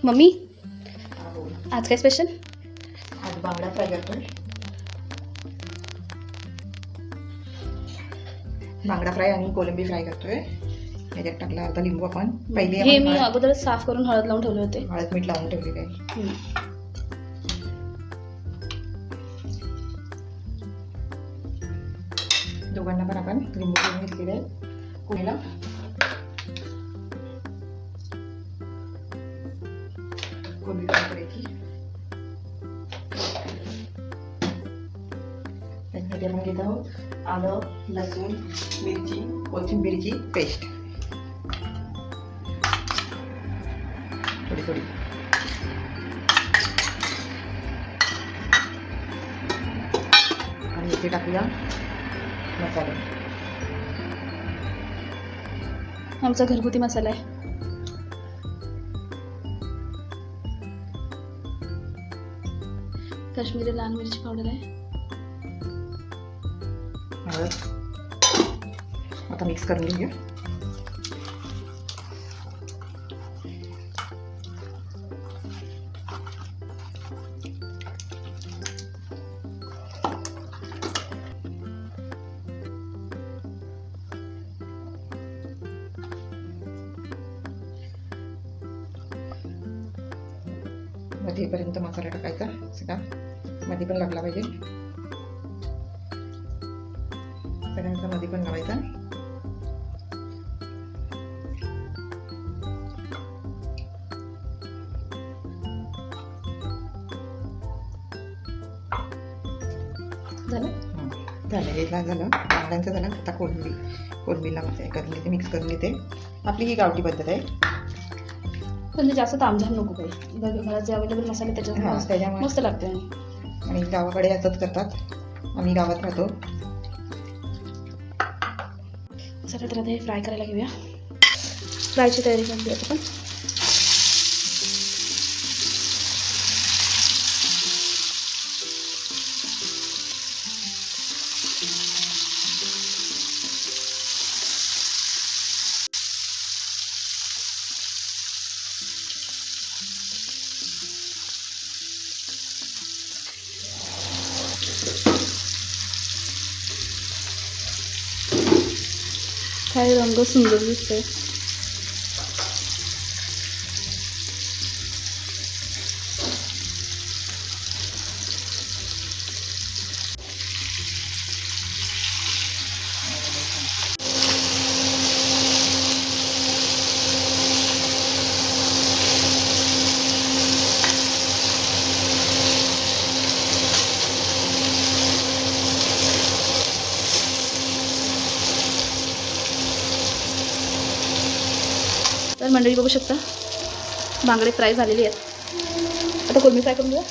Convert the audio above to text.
Mummy आज काय special? आज बांगडा फ्राय करतोय. बांगडा फ्राय आणि कोलंबी फ्राय करतोय. याच्यात टाकला अर्धा लिंबू आपण. पहिले हे मी अगोदर साफ करून हळद लावून ठेवले होते. हळद मीठ लावून ठेवलेले आहे. दोघांना पण आपण लिंबू पिळून घेतलेले आहे. कोणीला कोलंबी फ्राय करायची. त्याच्यामध्ये आपण घेत आहोत आलं, लसूण, मिरची, कोथिंबीरची पेस्ट थोडी थोडी. आणि इथे टाकूया मसाले. आमचा घरगुती मसाला आहे. काश्मीरी लाल मिरची पावडर आहे. आता मिक्स करून घेऊया. मध्येपर्यंत मसाला टाकायचा सगळा. मध्ये पण लागला पाहिजे. सगळ्यांचा मध्ये पण लावायचा. झालं बांगड्यांचं झालं. आता कोलंबीला करून घेते, मिक्स करून घेते. आपली ही गावठी पद्धत आहे. पण जास्त तामझाम नको काही. घरात जे अवेलेबल मसाले त्याच्यात मस्त लागते. आणि गावाकडे असंच करतात. आम्ही गावात राहतो. चला तर आता हे फ्राय करायला घेऊया. फ्रायची तयारी करून घेऊया आपण. काय रंग सुंदर दिसतोय. तर मंडळी बघू शकता बांगडे फ्राय झालेली आहेत. आता कोलंबी फ्राय करून घेऊया.